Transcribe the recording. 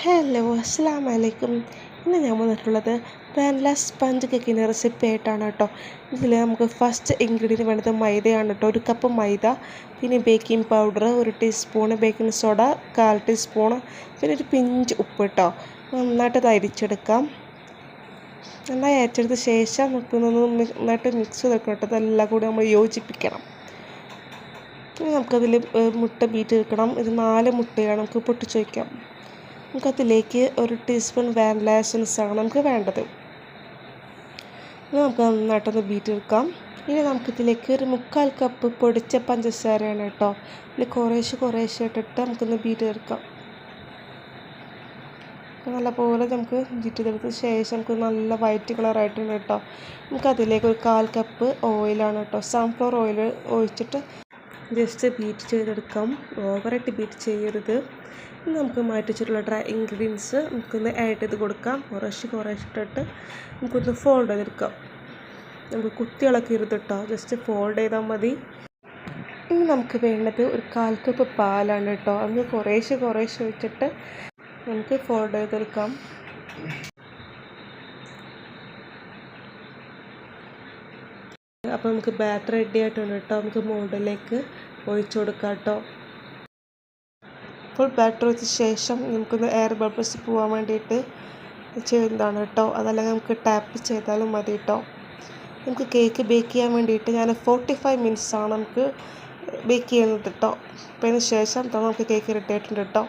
Hello അസ്സലാമു അലൈക്കും. ഇന്ന് ഞാൻ വന്നിട്ടുള്ളത് വാനില സ്പഞ്ച് കേക്കിൻ്റെ റെസിപ്പി ആയിട്ടാണ് കേട്ടോ. ഇതിൽ നമുക്ക് ഫസ്റ്റ് ഇൻഗ്രീഡിയൻറ്റ് വേണ്ടത് മൈദയാണ് കേട്ടോ. 1 കപ്പ് മൈദ, പിന്നെ baking powder 1 teaspoon, baking soda 1/4 teaspoon, പിന്നെ ഒരു പിഞ്ച് ഉപ്പ് കേട്ടോ. നന്നായിട്ട് അത് അരിച്ചെടുക്കാം. നന്നായി അരിച്ചെടുത്ത ശേഷം നന്നായിട്ട് മിക്സ് ചെയ്തെടുക്കണം കേട്ടോ. ഇതെല്ലാം കൂടി നമ്മൾ യോജിപ്പിക്കണം. പിന്നെ നമുക്കതിൽ മുട്ട ബീറ്റ് എടുക്കണം. ഇത് 4 മുട്ടയാണ് നമുക്ക് പൊട്ടിച്ച് വയ്ക്കാം. നമുക്കതിലേക്ക് 1 ടീസ്പൂൺ വാനില എസൻസാണ് നമുക്ക് വേണ്ടത്. നമുക്ക് നന്നായിട്ടൊന്ന് ബീറ്റ് എടുക്കാം. ഇനി നമുക്കിതിലേക്ക് ഒരു 1/4 കപ്പ് പൊടിച്ച പഞ്ചസാരയാണ് കേട്ടോ. ഇതിൽ കുറേശ്ശെ ഇട്ടിട്ട് നമുക്കൊന്ന് ബീറ്റ് എടുക്കാം. നല്ലപോലെ നമുക്ക് ബീറ്റ് ചെയ്തെടുത്ത ശേഷം നമുക്ക് നല്ല വൈറ്റ് കളറായിട്ടുണ്ട് കേട്ടോ. നമുക്കതിലേക്ക് ഒരു 1/4 കപ്പ് ഓയിലാണ് കേട്ടോ, സൺഫ്ലവർ ഓയിൽ ഒഴിച്ചിട്ട് ജസ്റ്റ് ബീറ്റ് ചെയ്തെടുക്കാം. ഓവറായിട്ട് ബീറ്റ് ചെയ്യരുത്. നമുക്ക് മാറ്റി വെച്ചിട്ടുള്ള ഡ്രൈ ഇൻഗ്രീഡിയൻസ് നമുക്കൊന്ന് ആഡ് ചെയ്ത് കൊടുക്കാം. കുറേശ്ശെ ഇട്ടിട്ട് നമുക്കൊന്ന് ഫോൾഡ് ചെയ്തെടുക്കാം. നമുക്ക് കുത്തി ഇളക്കരുത് കേട്ടോ, ജസ്റ്റ് ഫോൾഡ് ചെയ്താൽ മതി. ഇനി നമുക്ക് വേണ്ടത് ഒരു 1/4 കപ്പ് പാലാണ് കേട്ടോ. അത് കുറേശ്ശെ ഒഴിച്ചിട്ട് നമുക്ക് ഫോൾഡ് ചെയ്തെടുക്കാം. അപ്പോൾ നമുക്ക് ബാറ്റർ റെഡി ആയിട്ടുണ്ട് കേട്ടോ. നമുക്ക് മോൾഡിലേക്ക് ഒഴിച്ചു കൊടുക്കാം കേട്ടോ. ഫുൾ ബാറ്റർ വെച്ച ശേഷം നമുക്കൊന്ന് എയർ ബബിൾസ് പോകാൻ വേണ്ടിയിട്ട് ചെയ്യുന്നതാണ് കേട്ടോ. അതല്ലെങ്കിൽ നമുക്ക് ടാപ്പ് ചെയ്താലും മതി കേട്ടോ. നമുക്ക് കേക്ക് ബേക്ക് ചെയ്യാൻ വേണ്ടിയിട്ട് ഞാൻ 45 മിനിറ്റ്സാണ് നമുക്ക് ബേക്ക് ചെയ്യുന്നത് കേട്ടോ. അപ്പോൾ അതിന് ശേഷം നമുക്ക് കേക്ക് റെഡി ആയിട്ടുണ്ട് കേട്ടോ.